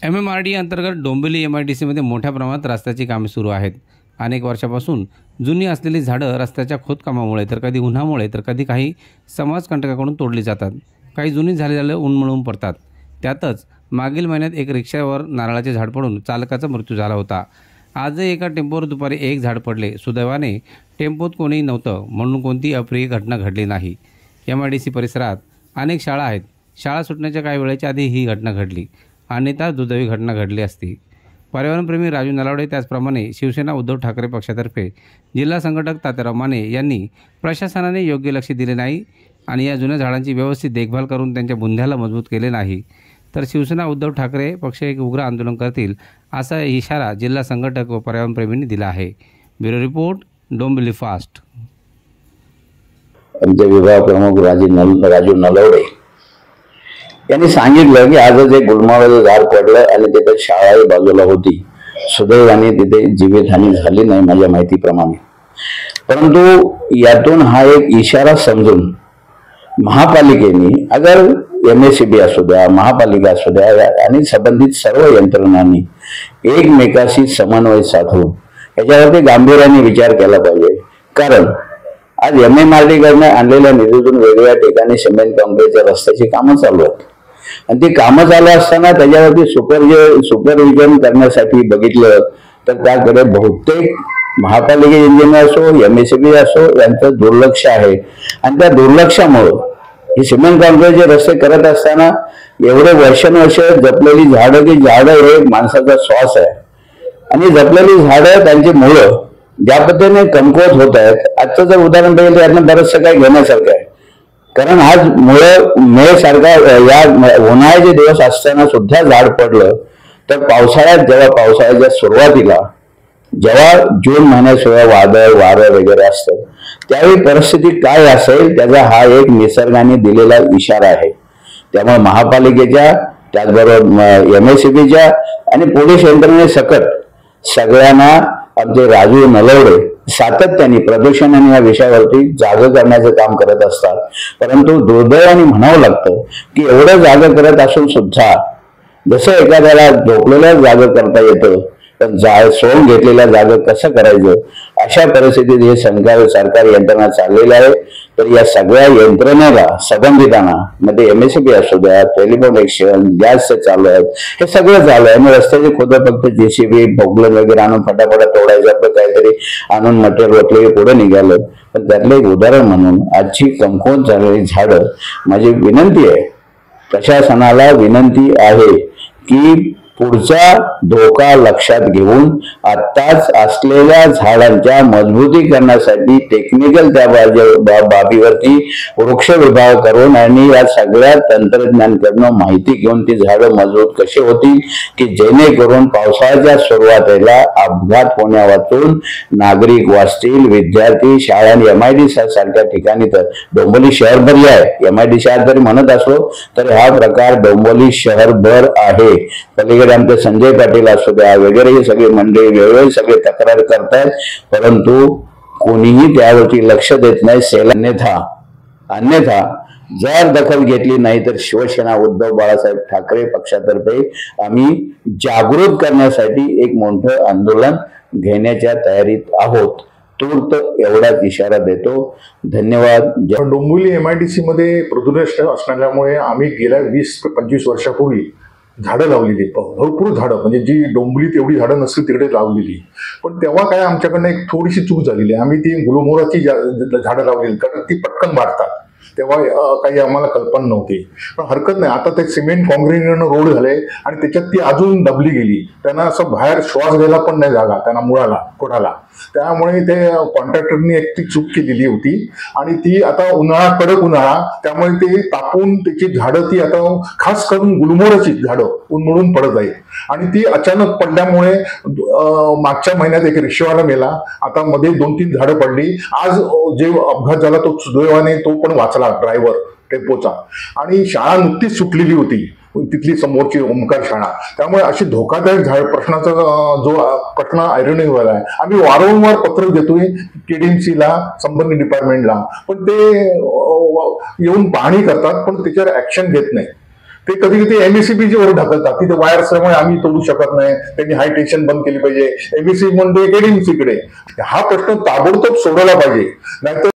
MMRDA अंतर्गत डोंबिवली MIDCमध्ये मोठ्या प्रमाणात रस्त्याची कामे सुरू आहेत. अनेक वर्षापासून जुनी असलेली झाडं रस्त्याच्या खोदकामामुळे तर कधी उन्हामुळे तर कधी काही समाजकंटकाकडून तोडली जातात. काही जुनी झालेले उन्मळून पडतात. त्यातच मागील महिन्यात एक रिक्षावर नारळाचे झाड पडून चालकाचा मृत्यू झाला होता. आजही एका टेम्पोवर दुपारी एक झाड पडले. सुदैवाने टेम्पोत कोणीही नव्हतं म्हणून कोणतीही अप्रिय घटना घडली नाही. MIDC परिसरात अनेक शाळा आहेत. शाळा सुटण्याच्या काही वेळेच्या आधी ही घटना घडली. अन्यथा दुर्दैवी घटना घडली असती. पर्यावरणप्रेमी राजू नलावडे त्याचप्रमाणे शिवसेना उद्धव ठाकरे पक्षातर्फे जिल्हा संघटक तात्याराव माने यांनी प्रशासनाने योग्य लक्ष दिले नाही आणि या जुन्या झाडांची व्यवस्थित देखभाल करून त्यांच्या बुंध्याला मजबूत केले नाही तर शिवसेना उद्धव ठाकरे पक्ष एक उग्र आंदोलन करतील असा इशारा जिल्हा संघटक व पर्यावरणप्रेमींनी दिला आहे. Bureau report, Dombivli fast. आमचे विभाग प्रमुख राजू नलावडे यांनी सांगितलं की आजच एक गुलमावाचं झाड पडलं आणि तिथे शाळाही बाजूला होती. सुदैवाने तिथे जीवितहानी झाली नाही माझ्या माहितीप्रमाणे. परंतु यातून हा एक इशारा समजून महापालिकेने अगर MSCB असू द्या, महापालिका असू द्या आणि संबंधित सर्व यंत्रणांनी एकमेकाशी समन्वय साधून याच्यावरती गांभीर्याने विचार केला पाहिजे. कारण आज MMRDA कडनं आणलेल्या निधीतून वेगवेगळ्या ठिकाणी सिमेंट काँक्रीटच्या रस्त्याची कामं चालू आहेत आणि ती कामं चालू असताना त्याच्यावरती सुपरविजन करण्यासाठी बघितलं तर त्याकडे बहुतेक महापालिका इंजिनियर असो, MSCB असो यांचं दुर्लक्ष आहे. आणि त्या दुर्लक्षामुळं ही सिमेंट काँक्रीटचे रस्ते करत असताना एवढे वर्षानुवर्ष जपलेली झाडं की झाडं हे माणसाचा श्वास आहे आणि जपलेली झाडं त्यांची मुळं ज्या पद्धतीने कमकुवत होत आहेत. आजचं जर उदाहरण बघितलं यातनं बरंचसं काही घेण्यासारखं आहे. कारण आज मे सारखा या उन्हाळ्याचे दिवस असताना सुद्धा झाड पडलं तर पावसाळ्यात जेव्हा पावसाळ्याच्या सुरुवातीला जेव्हा जून महिन्यात सुद्धा वादळ वारं वगैरे असतं त्यावेळी परिस्थिती काय असेल त्याचा हा एक निसर्गाने दिलेला इशारा आहे. त्यामुळे महापालिकेच्या त्याचबरोबर MSCBच्या आणि पोलीस यंत्रणेसकट सगळ्यांना आमचे राजू नलावडे सातत्याने प्रदूषण आणि या विषयावरती जागं करण्याचं काम करत असतात. परंतु दुर्दैवाने म्हणावं लागतं की एवढं जागं करत असून सुद्धा जसं एखाद्याला झोपलेल्या जागं करता येतं पण सोडून घेतलेल्या जागं कसं करायचं अशा परिस्थितीत हे सरकारी यंत्रणा चाललेली आहे. तर या सगळ्या यंत्रणेला संबंधितांना मध्ये MSCB असू द्या, टेलिफोन ऍक्शन, गॅसचे चालू आहेत, हे सगळं चालू आहे. आणि रस्त्याचे खोदं फक्त JCB भोगलन वगैरे आणून फटाफटा तोडायचं आपलं काहीतरी आणून मटेरियल वगैरे पुढे निघालं. पण त्यातलं एक उदाहरण म्हणून आजची कमकुवत झालेली झाडं माझी विनंती आहे, प्रशासनाला विनंती आहे की पुढचा धोका लक्षात घेऊन आत्ताच असलेल्या झाडांच्या मजबूतीकरणासाठी टेक्निकल त्या बाबीवरती वृक्ष विभाग करून आणि या सगळ्या तंत्रज्ञानकडनं माहिती घेऊन ती झाडं मजबूत कशी होतील की जेणेकरून पावसाळ्याच्या सुरुवातीला अपघात होण्या वाचून नागरिक वाचतील, विद्यार्थी, शाळा आणि MIDC सारख्या ठिकाणी तर डोंबिवली शहरभर आहे. MIDC शहर जरी म्हणत असलो तरी हा प्रकार डोंबिवली शहरभर आहे. आमचे संजय पाटील असू द्या वगैरे ही सगळी मंडळी वेगवेगळी सगळे तक्रार करतायत परंतु कोणीही त्यावरती लक्ष देत नाही. अन्यथा जर दखल घेतली नाही तर शिवसेना उद्धव बाळासाहेब ठाकरे पक्षातर्फे आम्ही जागृत करण्यासाठी एक मोठं आंदोलन घेण्याच्या तयारीत आहोत. तूर्त एवढाच इशारा देतो. धन्यवाद. डोंबिवली MIDC मध्ये प्रदूषण असण्यामुळे आम्ही गेल्या 20-25 वर्षापूर्वी झाडं लावलेली, भरपूर झाडं, म्हणजे जी डोंबिवलीत एवढी झाडं नसतील तिकडे लावलेली. पण तेव्हा काय आमच्याकडनं एक थोडीशी चूक झालेली. आम्ही ती गुलमोहराची झाडं लावलेली कारण ती पटकन वाढतात. तेव्हा काही आम्हाला कल्पना नव्हती. पण हरकत नाही, आता ते सिमेंट काँक्रीटनं रोड झाले आणि त्याच्यात ती अजून दबली गेली. त्यांना असं बाहेर श्वास घ्यायला पण नाही जागा त्यांना मुळाला कोणाला. त्यामुळे ते कॉन्ट्रॅक्टरनी एक ती चूक केलेली होती आणि ती आता उन्हाळा, कडक उन्हाळा, त्यामुळे ते तापून त्याची झाडं ती आता खास करून गुलमोहराची झाडं उन्मळून पडत आहेत. आणि ती अचानक पडल्यामुळे मागच्या महिन्यात एक रिक्षावाला मेला. आता मध्ये 2-3 झाडं पडली. आज जे अपघात झाला तो सुदैवाने तो पण वाचला, ड्रायव्हर टेम्पोचा. आणि शाळा नुकतीच सुटलेली होती तिथली समोरची ओमकार शाळा. त्यामुळे अशी धोकादायक प्रश्नाचा जो प्रश्न ऐरणीवर व्हायला आहे. आम्ही वारंवार पत्र देतोय KDMCला, संबंधित डिपार्टमेंटला, पण ते येऊन पाहणी करतात पण त्याच्यावर ऍक्शन घेत नाही. ते कधी कधी एमएससीबी वर ढकलतात, तिथे वायर असल्यामुळे आम्ही तोडू शकत नाही, त्यांनी हाय टेन्शन बंद केली पाहिजे, एमएससी म्हणते एडीएमसीकडे. हा प्रश्न ताबडतोब सोडवला पाहिजे, नाहीतर